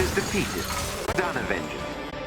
is defeated. Done, Avengers.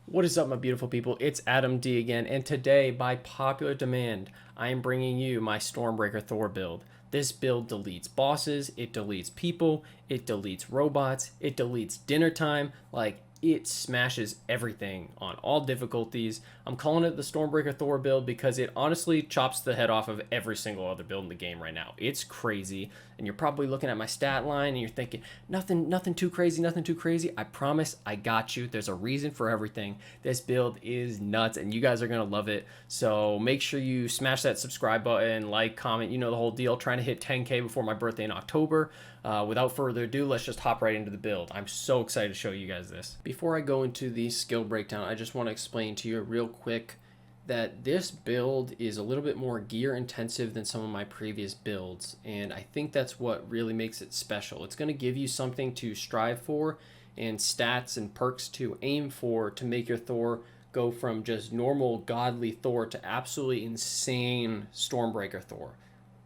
What is up, my beautiful people? It's Adam D again, and today, by popular demand, I am bringing you my Stormbreaker Thor build. This build deletes bosses, it deletes people, it deletes robots, it deletes dinner time, like, it smashes everything on all difficulties. I'm calling it the Stormbreaker Thor build because it honestly chops the head off of every single other build in the game right now. It's crazy, and you're probably looking at my stat line and you're thinking, nothing too crazy, nothing too crazy. I promise I got you. There's a reason for everything. This build is nuts, and you guys are going to love it. So make sure you smash that subscribe button, like, comment, you know the whole deal. Trying to hit 10K before my birthday in October. Without further ado, let's just hop right into the build. I'm so excited to show you guys this. Before I go into the skill breakdown, I just want to explain to you real quick that this build is a little bit more gear intensive than some of my previous builds, and I think that's what really makes it special. It's going to give you something to strive for and stats and perks to aim for to make your Thor go from just normal godly Thor to absolutely insane Stormbreaker Thor.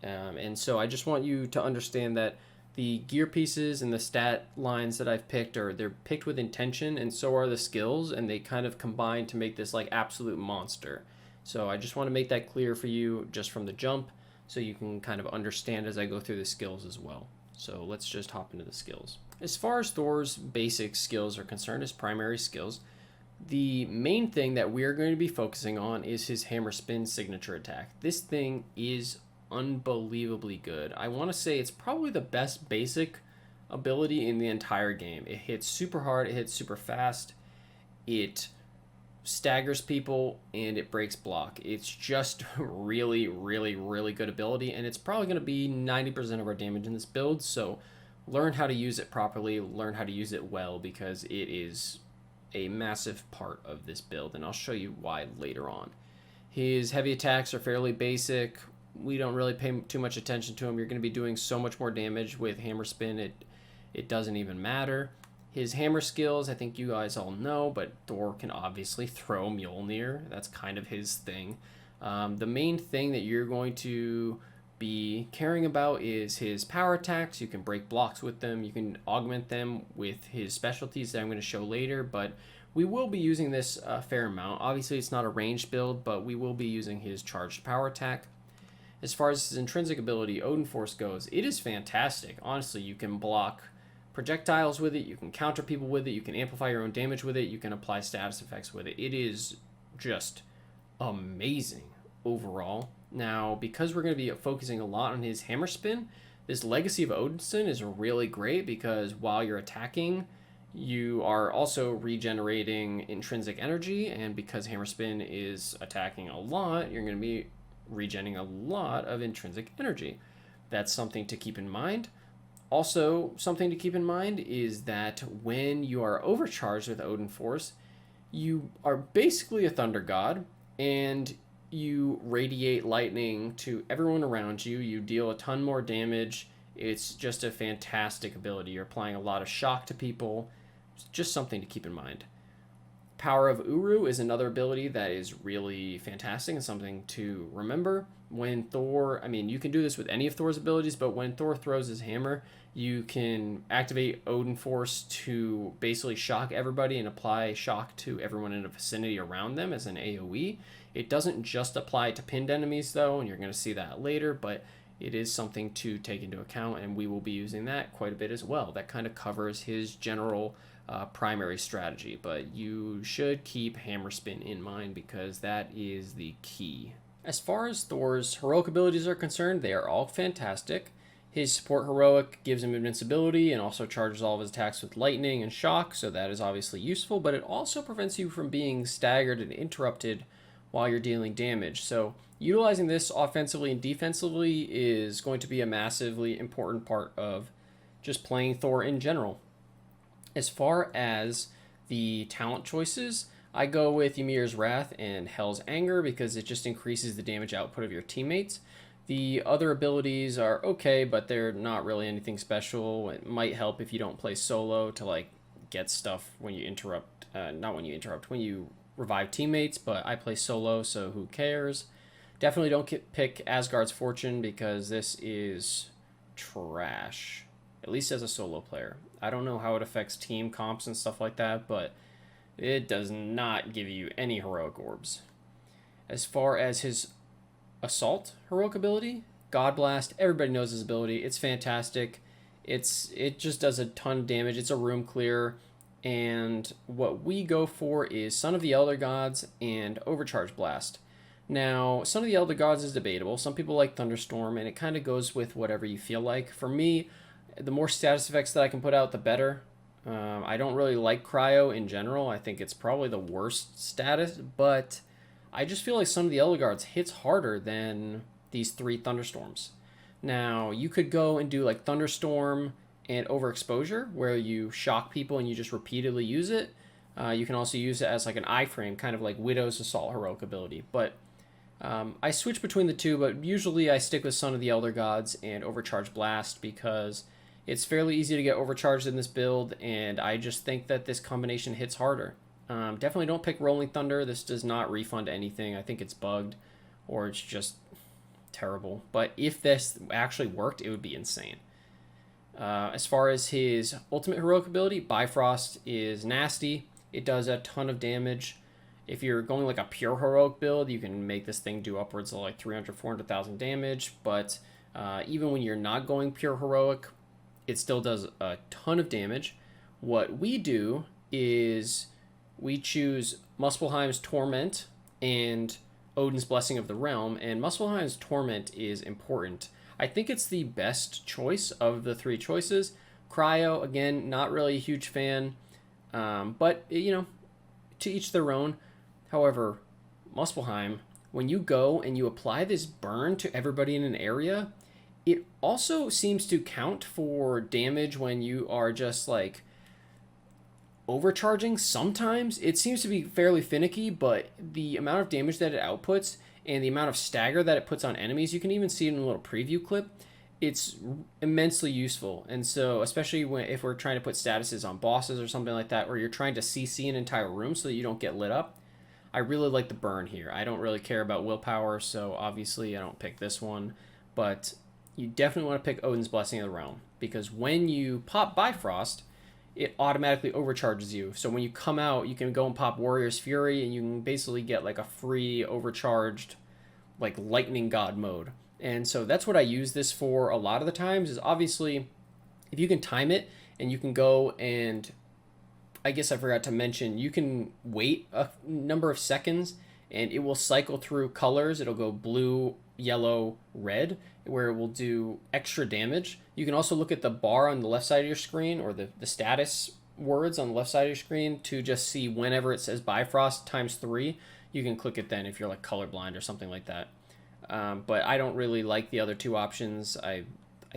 And so I just want you to understand that the gear pieces and the stat lines that I've picked they're picked with intention, and so are the skills, and they kind of combine to make this like absolute monster. So I just want to make that clear for you just from the jump, so you can kind of understand as I go through the skills as well. So let's just hop into the skills. As far as Thor's basic skills are concerned, his primary skills, the main thing that we're going to be focusing on is his hammer spin signature attack. This thing is unbelievably good. I want to say it's probably the best basic ability in the entire game. It hits super hard, it hits super fast, it staggers people, and it breaks block. It's just really good ability, and it's probably going to be 90% of our damage in this build. So learn how to use it properly, learn how to use it well, because it is a massive part of this build, and I'll show you why later on. His heavy attacks are fairly basic. We don't really pay too much attention to him. You're going to be doing so much more damage with hammer spin, it doesn't even matter. His hammer skills, I think you guys all know, but Thor can obviously throw Mjolnir. That's kind of his thing. The main thing that you're going to be caring about is his power attacks. You can break blocks with them. You can augment them with his specialties that I'm going to show later, but we will be using this a fair amount. Obviously, it's not a ranged build, but we will be using his charged power attack. As far as his intrinsic ability, Odin Force goes, it is fantastic. Honestly, you can block projectiles with it, you can counter people with it, you can amplify your own damage with it, you can apply status effects with it. It is just amazing overall. Now, because we're going to be focusing a lot on his hammer spin, this Legacy of Odinson is really great because while you're attacking, you are also regenerating intrinsic energy, and because hammer spin is attacking a lot, you're going to be regenerating a lot of intrinsic energy. That's something to keep in mind. Also, something to keep in mind is that when you are overcharged with Odin Force, you are basically a thunder god, and you radiate lightning to everyone around you. You deal a ton more damage. It's just a fantastic ability. You're applying a lot of shock to people. It's just something to keep in mind. Power of Uru is another ability that is really fantastic and something to remember. When Thor, I mean, you can do this with any of Thor's abilities, but when Thor throws his hammer, you can activate Odin Force to basically shock everybody and apply shock to everyone in a vicinity around them as an AoE. It doesn't just apply to pinned enemies, though, and you're going to see that later, but it is something to take into account, and we will be using that quite a bit as well. That kind of covers his general primary strategy, but you should keep hammer spin in mind because that is the key. As far as Thor's heroic abilities are concerned, they are all fantastic. His support heroic gives him invincibility and also charges all of his attacks with lightning and shock, so that is obviously useful, but it also prevents you from being staggered and interrupted while you're dealing damage. So utilizing this offensively and defensively is going to be a massively important part of just playing Thor in general. As far as the talent choices, I go with Ymir's Wrath and Hell's Anger because it just increases the damage output of your teammates. The other abilities are okay, but they're not really anything special. It might help if you don't play solo to like get stuff when you interrupt, when you revive teammates, but I play solo, so who cares? Definitely don't pick Asgard's Fortune because this is trash. at least as a solo player. I don't know how it affects team comps and stuff like that, but it does not give you any heroic orbs. As far as his assault heroic ability, God Blast, everybody knows his ability. It's fantastic. It just does a ton of damage. It's a room clear. And what we go for is Son of the Elder Gods and Overcharge Blast. Now, Son of the Elder Gods is debatable. Some people like Thunderstorm, and it kind of goes with whatever you feel like. For me, the more status effects that I can put out, the better. I don't really like Cryo in general. I think it's probably the worst status, but I just feel like Son of the Elder Gods hits harder than these 3 Thunderstorms. Now, you could go and do like Thunderstorm and Overexposure, where you shock people and you just repeatedly use it. You can also use it as like an iframe, kind of like Widow's Assault heroic ability. But I switch between the two, but usually I stick with Son of the Elder Gods and Overcharge Blast because it's fairly easy to get overcharged in this build, and I just think that this combination hits harder. Definitely don't pick Rolling Thunder. This does not refund anything. I think it's bugged, or it's just terrible. But if this actually worked, it would be insane. As far as his ultimate heroic ability, Bifrost is nasty. It does a ton of damage. If you're going like a pure heroic build, you can make this thing do upwards of like 300, 400,000 damage. But even when you're not going pure heroic, it still does a ton of damage. What we do is we choose Muspelheim's Torment and Odin's Blessing of the Realm, and Muspelheim's Torment is important. I think it's the best choice of the 3 choices. Cryo, again, not really a huge fan, but, you know, to each their own. However, Muspelheim, when you go and you apply this burn to everybody in an area, it also seems to count for damage when you are just, like, overcharging sometimes. It seems to be fairly finicky, but the amount of damage that it outputs and the amount of stagger that it puts on enemies, you can even see it in a little preview clip, it's immensely useful. And so, especially if we're trying to put statuses on bosses or something like that, where you're trying to CC an entire room so that you don't get lit up, I really like the burn here. I don't really care about willpower, so obviously I don't pick this one, but you definitely want to pick Odin's Blessing of the Realm, because when you pop Bifrost, it automatically overcharges you. So when you come out, you can go and pop Warrior's Fury, and you can basically get like a free overcharged, like Lightning God mode. And so that's what I use this for a lot of the times, is obviously if you can time it and you can go and, I guess I forgot to mention, you can wait a number of seconds and it will cycle through colors. It'll go blue, yellow, red, where it will do extra damage. You can also look at the bar on the left side of your screen, or the status words on the left side of your screen, to just see whenever it says Bifrost times 3. You can click it then if you're like colorblind or something like that. But I don't really like the other 2 options. I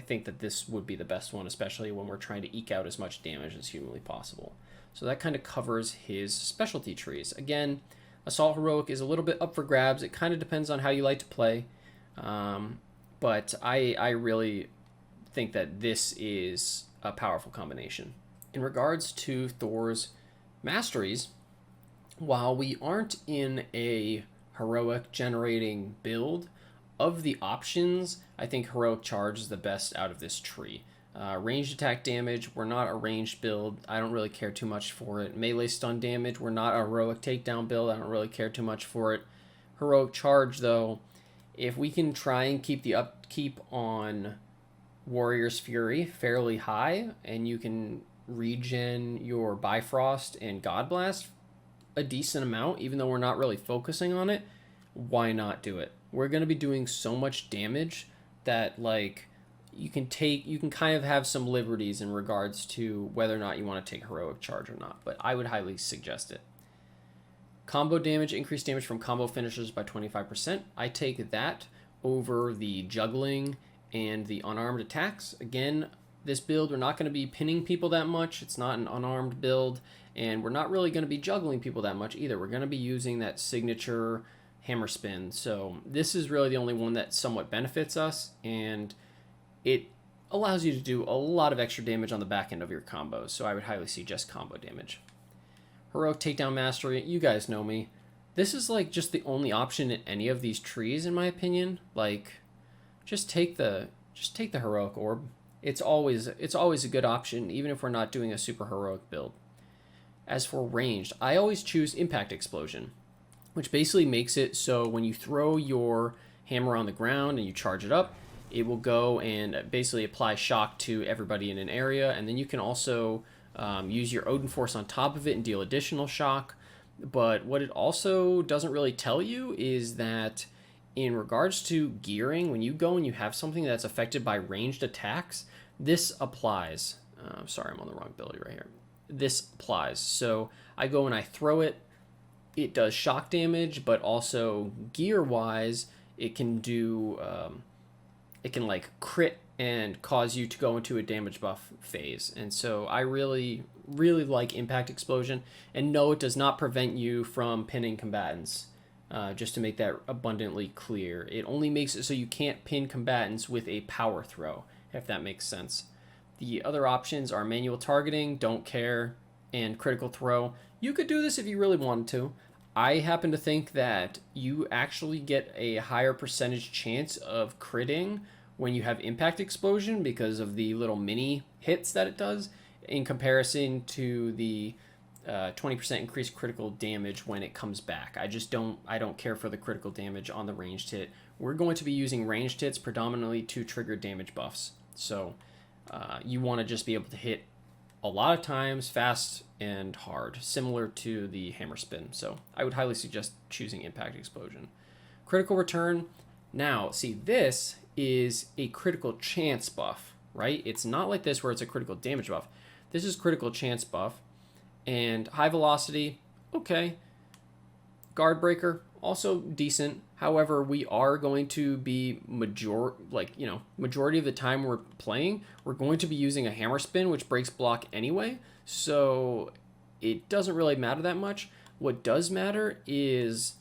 think that this would be the best one, especially when we're trying to eke out as much damage as humanly possible. So that kind of covers his specialty trees. Again, Assault Heroic is a little bit up for grabs. It kind of depends on how you like to play. But I really think that this is a powerful combination. In regards to Thor's masteries, while we aren't in a heroic generating build, of the options, I think Heroic Charge is the best out of this tree. Ranged attack damage, we're not a ranged build. I don't really care too much for it. Melee stun damage, we're not a heroic takedown build. I don't really care too much for it. Heroic Charge, though, if we can try and keep the upkeep on Warrior's Fury fairly high, and you can regen your Bifrost and God Blast a decent amount, even though we're not really focusing on it, why not do it? We're going to be doing so much damage that, like, you can kind of have some liberties in regards to whether or not you want to take Heroic Charge or not, but I would highly suggest it. Combo damage, increased damage from combo finishers by 25%. I take that over the juggling and the unarmed attacks. Again, this build, we're not going to be pinning people that much. It's not an unarmed build, and we're not really going to be juggling people that much either. We're going to be using that signature hammer spin. So this is really the only one that somewhat benefits us, and it allows you to do a lot of extra damage on the back end of your combos. So I would highly suggest combo damage. Heroic Takedown Mastery, you guys know me. This is like just the only option in any of these trees, in my opinion. Like, just take the Heroic Orb. It's always a good option, even if we're not doing a super heroic build. As for ranged, I always choose Impact Explosion, which basically makes it so when you throw your hammer on the ground and you charge it up, it will go and basically apply shock to everybody in an area, and then you can also use your Odin Force on top of it and deal additional shock. But what it also doesn't really tell you is that in regards to gearing, when you go and you have something that's affected by ranged attacks, this applies. Sorry, I'm on the wrong ability right here. This applies. So I go and I throw it. It does shock damage, but also gear-wise, it can do... it can like crit and cause you to go into a damage buff phase. And so I really like Impact Explosion. And no, it does not prevent you from pinning combatants. Just to make that abundantly clear. It only makes it so you can't pin combatants with a power throw, if that makes sense. The other options are manual targeting, don't care, and critical throw. You could do this if you really wanted to. I happen to think that you actually get a higher percentage chance of critting when you have Impact Explosion because of the little mini hits that it does in comparison to the 20% increased critical damage when it comes back. I don't care for the critical damage on the ranged hit. We're going to be using ranged hits predominantly to trigger damage buffs. So you want to just be able to hit a lot of times, fast and hard, similar to the hammer spin. So I would highly suggest choosing Impact Explosion. Critical return. Now, see, this is a critical chance buff, right? It's not like this where it's a critical damage buff. This is critical chance buff. And high velocity, okay. Guard breaker, also decent. However, we are going to be majority of the time we're playing, we're going to be using a hammer spin, which breaks block anyway. So it doesn't really matter that much. What does matter is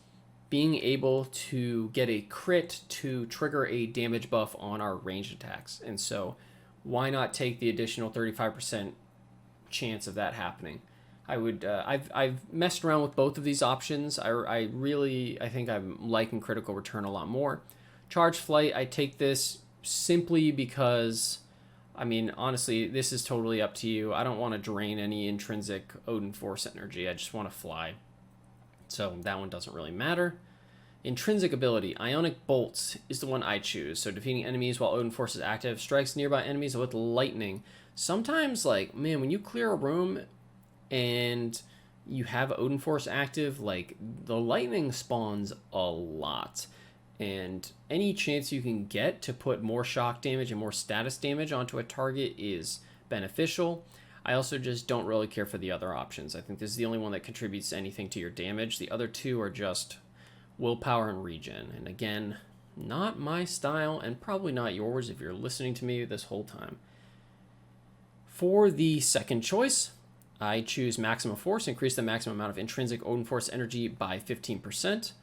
being able to get a crit to trigger a damage buff on our ranged attacks. And so why not take the additional 35% chance of that happening? I've messed around with both of these options. I think I'm liking critical return a lot more. Charge flight, I take this simply because, I mean, honestly, this is totally up to you. I don't want to drain any intrinsic Odin Force energy. I just want to fly. So that one doesn't really matter. Intrinsic ability, Ionic Bolts is the one I choose. So defeating enemies while Odin Force is active, strikes nearby enemies with lightning. Sometimes, like, man, when you clear a room and you have Odin Force active, like, the lightning spawns a lot. And any chance you can get to put more shock damage and more status damage onto a target is beneficial. I also just don't really care for the other options. I think this is the only one that contributes anything to your damage. The other two are just willpower and regen. And again, not my style and probably not yours if you're listening to me this whole time. For the second choice, I choose Maximum Force, increase the maximum amount of intrinsic Odin Force energy by 15%.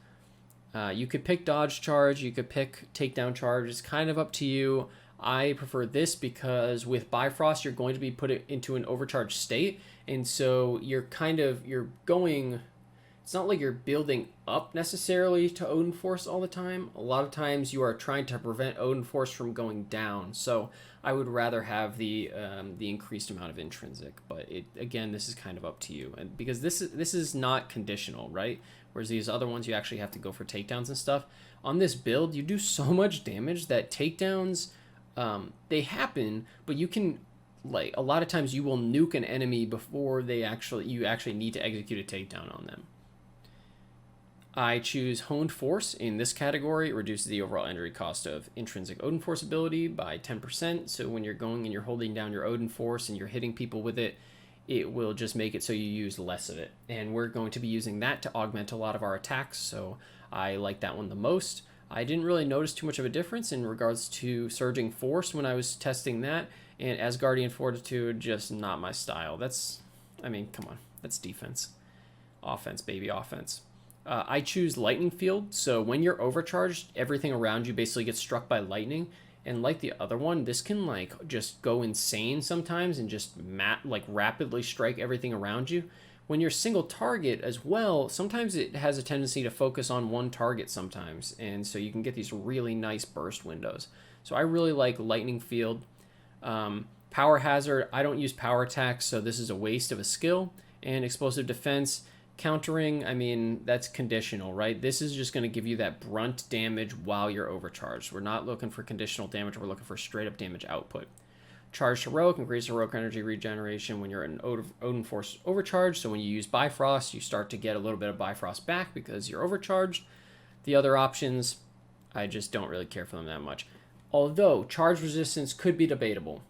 You could pick Dodge Charge, you could pick Takedown Charge, it's kind of up to you. I prefer this because with Bifrost, you're going to be put into an overcharged state, and so you're going, it's not like you're building up necessarily to Odin Force all the time. A lot of times you are trying to prevent Odin Force from going down, so I would rather have the increased amount of intrinsic, but again, this is kind of up to you, and because this is not conditional, right? Whereas these other ones, you actually have to go for takedowns and stuff. On this build, you do so much damage that takedowns, they happen, but you can, like, a lot of times you will nuke an enemy before you actually need to execute a takedown on them. I choose Honed Force. In this category, it reduces the overall energy cost of intrinsic Odin Force ability by 10%. So when you're going and you're holding down your Odin Force and you're hitting people with it, it will just make it so you use less of it. And we're going to be using that to augment a lot of our attacks, so I like that one the most. I didn't really notice too much of a difference in regards to Surging Force when I was testing that, and Asgardian Fortitude, just not my style. I mean, come on, that's defense. Offense, baby, offense. I choose Lightning Field, so when you're overcharged, everything around you basically gets struck by lightning, and like the other one, this can like just go insane sometimes and just rapidly strike everything around you. When you're single target as well, sometimes it has a tendency to focus on one target sometimes, and so you can get these really nice burst windows. So I really like Lightning Field. Power hazard, I don't use power attacks, so this is a waste of a skill. And explosive defense, countering, I mean, that's conditional, right? This is just going to give you that brunt damage while you're overcharged. We're not looking for conditional damage. We're looking for straight up damage output. Charged Heroic, increase heroic energy regeneration when you're in Odin Force overcharge. So when you use Bifrost, you start to get a little bit of Bifrost back because you're overcharged. The other options, I just don't really care for them that much. Although charge resistance could be debatable.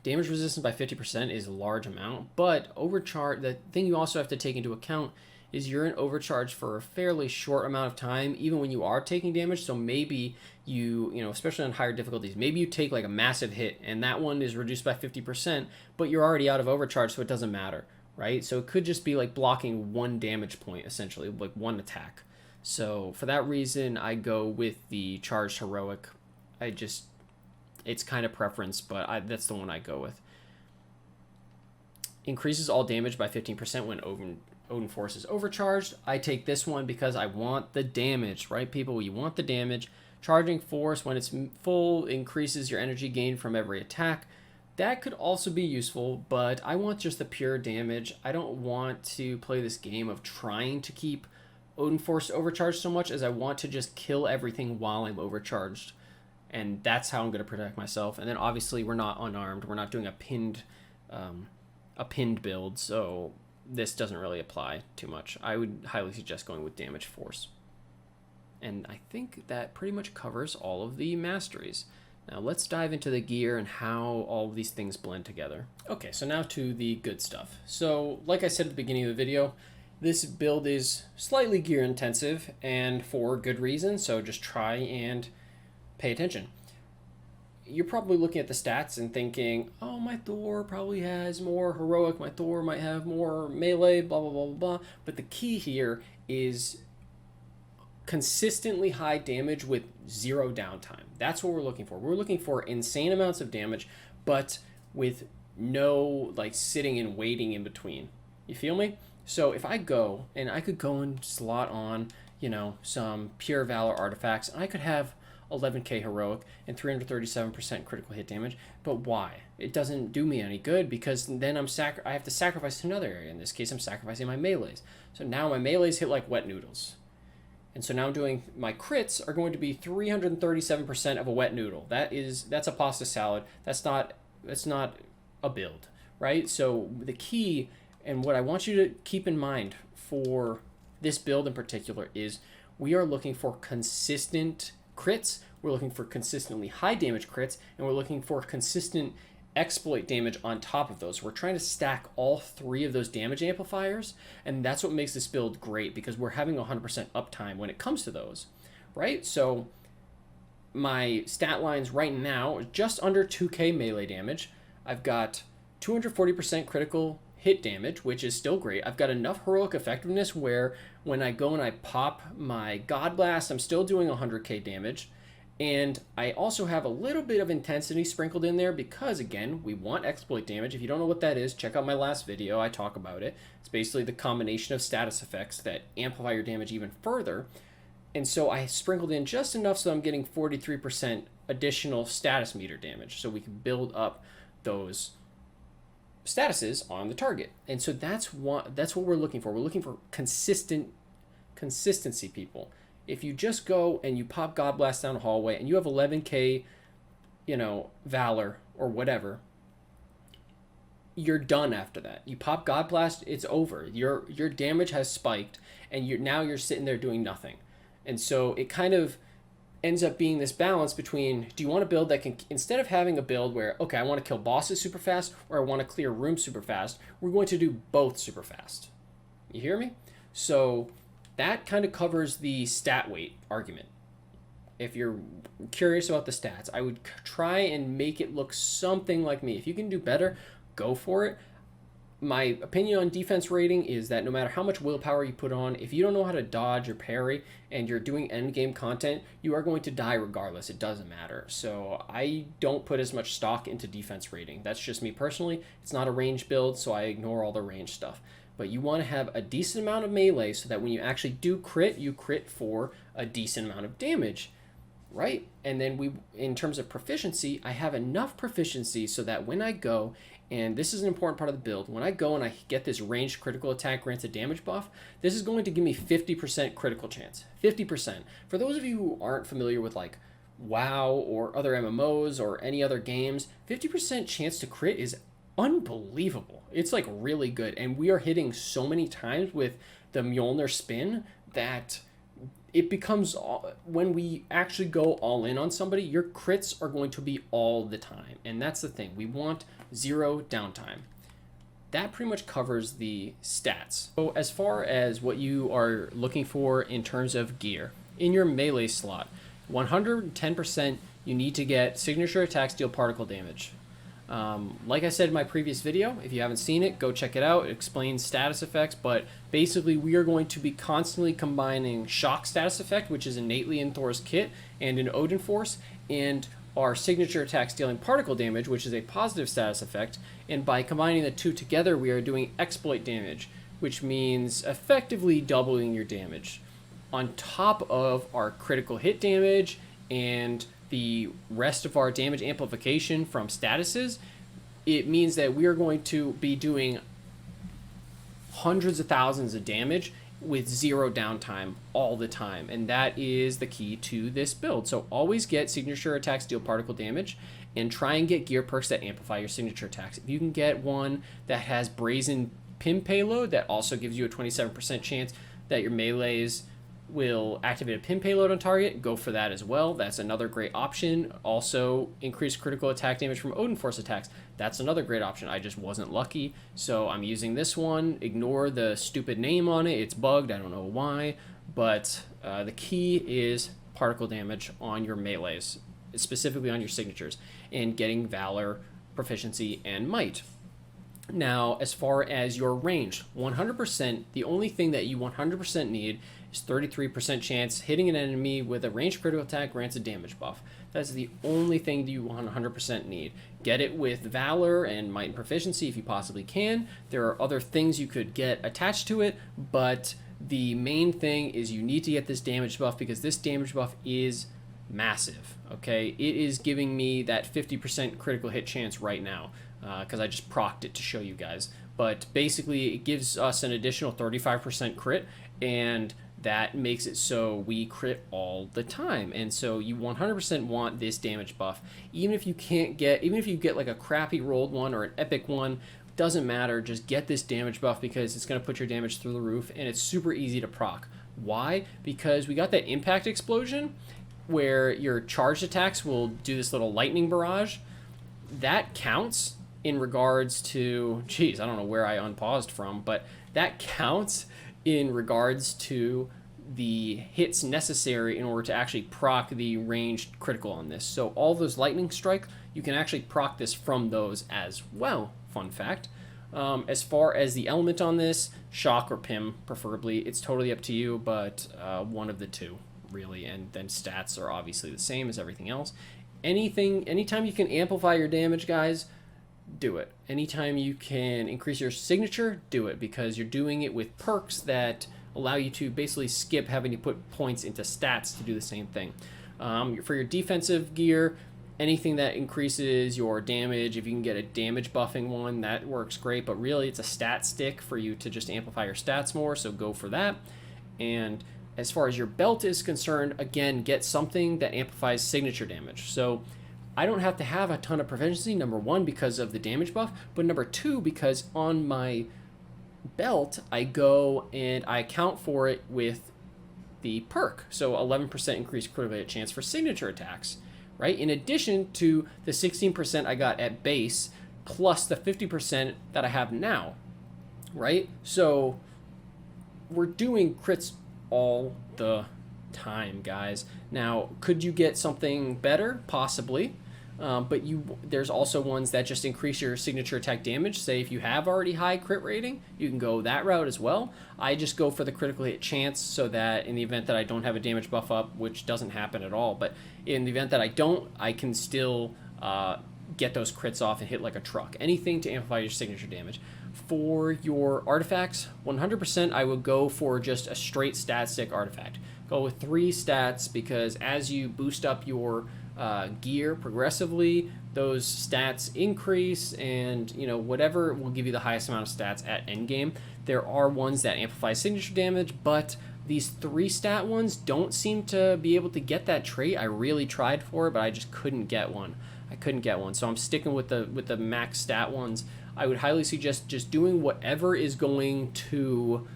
Damage resistance by 50% is a large amount, but overcharge, the thing you also have to take into account is you're in overcharge for a fairly short amount of time, even when you are taking damage. So maybe you know, especially on higher difficulties, maybe you take like a massive hit and that one is reduced by 50%, but you're already out of overcharge, so it doesn't matter, right? So it could just be like blocking one damage point, essentially, like one attack. So for that reason, I go with the Charged Heroic. It's kind of preference, but that's the one I go with. Increases all damage by 15% when Odin Force is overcharged. I take this one because I want the damage, right, people? You want the damage. Charging Force, when it's full, increases your energy gain from every attack. That could also be useful, but I want just the pure damage. I don't want to play this game of trying to keep Odin Force overcharged so much as I want to just kill everything while I'm overcharged. And that's how I'm going to protect myself. And then obviously we're not unarmed. We're not doing a pinned build, so this doesn't really apply too much. I would highly suggest going with Damage Force. And I think that pretty much covers all of the masteries. Now let's dive into the gear and how all of these things blend together. Okay, so now to the good stuff. So like I said at the beginning of the video, this build is slightly gear intensive and for good reason, so just try and pay attention. You're probably looking at the stats and thinking, oh, my Thor probably has more heroic, my Thor might have more melee, blah, blah, blah, blah, blah. But the key here is consistently high damage with zero downtime. That's what we're looking for. We're looking for insane amounts of damage, but with no like sitting and waiting in between. You feel me? So if I go, and I could go and slot on, you know, some Pure Valor artifacts, and I could have 11k heroic and 337% critical hit damage, but why? It doesn't do me any good because then I have to sacrifice another area. In this case, I'm sacrificing my melees. So now my melees hit like wet noodles. And so now I'm doing, my crits are going to be 337% of a wet noodle. That's a pasta salad. That's not a build, right? So the key, and what I want you to keep in mind for this build in particular, is we are looking for consistent crits, we're looking for consistently high damage crits, and we're looking for consistent exploit damage on top of those. We're trying to stack all three of those damage amplifiers, and that's what makes this build great because we're having 100% uptime when it comes to those, right? So my stat lines right now are just under 2k melee damage. I've got 240% critical hit damage, which is still great. I've got enough heroic effectiveness where when I go and I pop my God Blast, I'm still doing 100k damage. And I also have a little bit of intensity sprinkled in there because, again, we want exploit damage. If you don't know what that is, check out my last video. I talk about it. It's basically the combination of status effects that amplify your damage even further. And so I sprinkled in just enough so I'm getting 43% additional status meter damage so we can build up those statuses on the target. And so that's what we're looking for. We're looking for consistency, people. If you just go and you pop God Blast down a hallway and you have 11k, you know, Valor or whatever, you're done after that. You pop God Blast, it's over. Your damage has spiked and now you're sitting there doing nothing. And so it kind of ends up being this balance between, do you want a build that can, instead of having a build where, okay, I want to kill bosses super fast or I want to clear rooms super fast, we're going to do both super fast. You hear me? So that kind of covers the stat weight argument. If you're curious about the stats, I would try and make it look something like me. If you can do better, go for it. My opinion on defense rating is that no matter how much willpower you put on, if you don't know how to dodge or parry and you're doing endgame content, you are going to die regardless. It doesn't matter. So I don't put as much stock into defense rating. That's just me personally. It's not a range build, so I ignore all the range stuff. But you want to have a decent amount of melee so that when you actually do crit, you crit for a decent amount of damage. right? And then in terms of proficiency, I have enough proficiency so that when I go, and this is an important part of the build, when I go and I get this ranged critical attack grants a damage buff, this is going to give me 50% critical chance. 50%. For those of you who aren't familiar with like WoW or other MMOs or any other games, 50% chance to crit is unbelievable. It's like really good. And we are hitting so many times with the Mjolnir spin that it becomes, when we actually go all in on somebody, your crits are going to be all the time. And that's the thing. We want 0 downtime. That pretty much covers the stats. So as far as what you are looking for in terms of gear, in your melee slot, 110% you need to get signature attacks deal particle damage. Like I said in my previous video, if you haven't seen it, go check it out. It explains status effects, but basically we are going to be constantly combining shock status effect, which is innately in Thor's kit and in Odin Force, and our signature attacks dealing particle damage, which is a positive status effect. And by combining the two together, we are doing exploit damage, which means effectively doubling your damage. On top of our critical hit damage and the rest of our damage amplification from statuses, it means that we are going to be doing hundreds of thousands of damage with 0 downtime all the time. And that is the key to this build. So always get signature attacks deal particle damage and try and get gear perks that amplify your signature attacks. If you can get one that has brazen pim payload that also gives you a 27% chance that your melees will activate a pin payload on target, go for that as well. That's another great option. Also, increased critical attack damage from Odin Force attacks. That's another great option. I just wasn't lucky, so I'm using this one. Ignore the stupid name on it. It's bugged. I don't know why, but the key is particle damage on your melees, specifically on your signatures, and getting Valor, Proficiency, and Might. Now, as far as your range, 100%, the only thing that you 100% need is 33% chance hitting an enemy with a ranged critical attack grants a damage buff. That's the only thing that you 100% need. Get it with Valor and Might and Proficiency if you possibly can. There are other things you could get attached to it, but the main thing is you need to get this damage buff because this damage buff is massive, okay? It is giving me that 50% critical hit chance right now because I just procced it to show you guys. But basically, it gives us an additional 35% crit, and that makes it so we crit all the time. And so you 100% want this damage buff. Even if you get like a crappy rolled one or an epic one, doesn't matter, just get this damage buff because it's going to put your damage through the roof, and it's super easy to proc. Why? Because we got that impact explosion where your charged attacks will do this little lightning barrage. That counts in regards to, geez, I don't know where I unpaused from, but that counts in regards to the hits necessary in order to actually proc the ranged critical on this. So all those lightning strikes, you can actually proc this from those as well. Fun fact. As far as the element on this, shock or pim preferably, it's totally up to you, but one of the two really, and then stats are obviously the same as everything else. Anytime you can amplify your damage, guys, do it. Anytime you can increase your signature, do it, because you're doing it with perks that allow you to basically skip having to put points into stats to do the same thing. For your defensive gear, anything that increases your damage, if you can get a damage buffing one, that works great, but really it's a stat stick for you to just amplify your stats more, so go for that. And as far as your belt is concerned, again, get something that amplifies signature damage. So I don't have to have a ton of proficiency, number one, because of the damage buff, but number two, because on my belt, I go and I account for it with the perk. So 11% increased critical hit chance for signature attacks, right? In addition to the 16% I got at base, plus the 50% that I have now, right? So we're doing crits all the time, guys. Now, could you get something better? Possibly. But there's also ones that just increase your signature attack damage. Say if you have already high crit rating, you can go that route as well. I just go for the critical hit chance so that in the event that I don't have a damage buff up, which doesn't happen at all, but in the event that I don't, I can still get those crits off and hit like a truck. Anything to amplify your signature damage. For your artifacts, 100% I would go for just a straight stat stick artifact. Go with 3 stats, because as you boost up your gear progressively, those stats increase, and you know, whatever will give you the highest amount of stats at endgame. There are ones that amplify signature damage, but these 3 stat ones don't seem to be able to get that trait. I really tried for it, but I just couldn't get one. So I'm sticking with the max stat ones. I would highly suggest just doing whatever is going to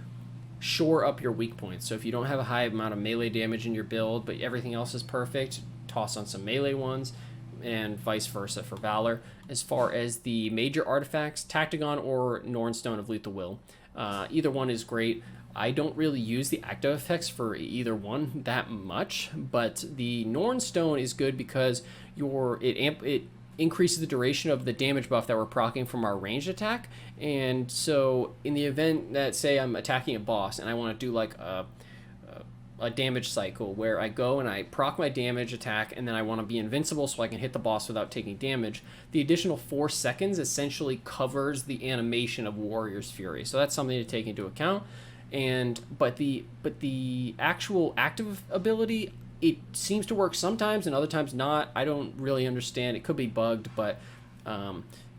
shore up your weak points. So if you don't have a high amount of melee damage in your build, but everything else is perfect, toss on some melee ones, and vice versa for Valor. As far as the major artifacts, Tactagon or Nornstone of Lethal Will. Either one is great. I don't really use the active effects for either one that much, but the Nornstone is good because it increases the duration of the damage buff that we're proccing from our ranged attack. And so in the event that, say, I'm attacking a boss and I want to do like a damage cycle where I go and I proc my damage attack, and then I want to be invincible so I can hit the boss without taking damage, the additional 4 seconds essentially covers the animation of Warrior's Fury. So that's something to take into account. But the actual active ability, it seems to work sometimes and other times not. I don't really understand. It could be bugged, but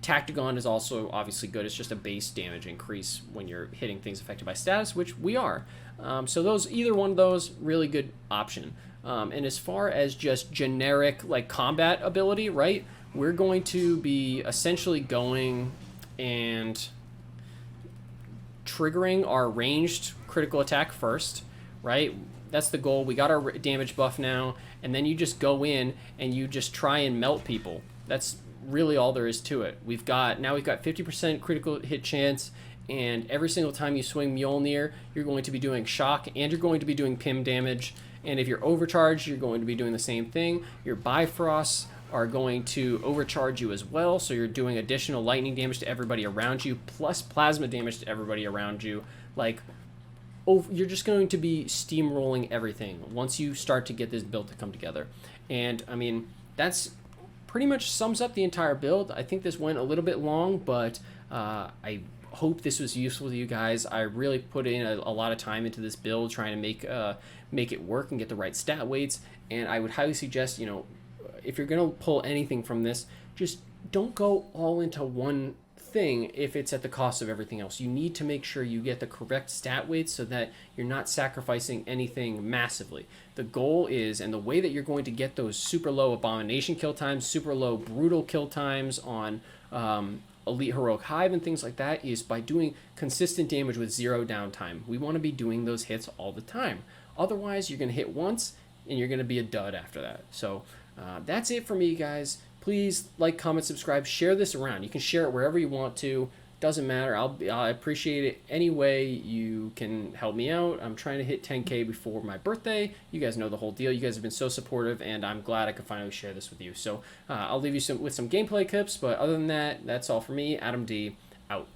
Tactagon is also obviously good. It's just a base damage increase when you're hitting things affected by status, which we are. So either one of those, really good option. And as far as just generic like combat ability, right? We're going to be essentially going and triggering our ranged critical attack first, right? That's the goal. We got our damage buff now, and then you just go in and you just try and melt people. That's really all there is to it. We've got 50% critical hit chance, and every single time you swing Mjolnir, you're going to be doing shock, and you're going to be doing Pim damage. And if you're overcharged, you're going to be doing the same thing. Your Bifrosts are going to overcharge you as well, so you're doing additional lightning damage to everybody around you, plus plasma damage to everybody around you. Like, you're just going to be steamrolling everything once you start to get this build to come together. And I mean, that's pretty much sums up the entire build. I think this went a little bit long, but I hope this was useful to you guys. I really put in a lot of time into this build, trying to make it work and get the right stat weights. And I would highly suggest, you know, if you're going to pull anything from this, just don't go all into one thing if it's at the cost of everything else. You need to make sure you get the correct stat weights so that you're not sacrificing anything massively. The goal is, and the way that you're going to get those super low abomination kill times, super low brutal kill times on elite heroic hive and things like that, is by doing consistent damage with 0 downtime. We want to be doing those hits all the time. Otherwise, you're going to hit once and you're going to be a dud after that. So that's it for me, guys. Please like, comment, subscribe, share this around. You can share it wherever you want to. Doesn't matter. I appreciate it any way you can help me out. I'm trying to hit 10K before my birthday. You guys know the whole deal. You guys have been so supportive, and I'm glad I could finally share this with you. So I'll leave you with some gameplay clips, but other than that, that's all for me. Adam D, out.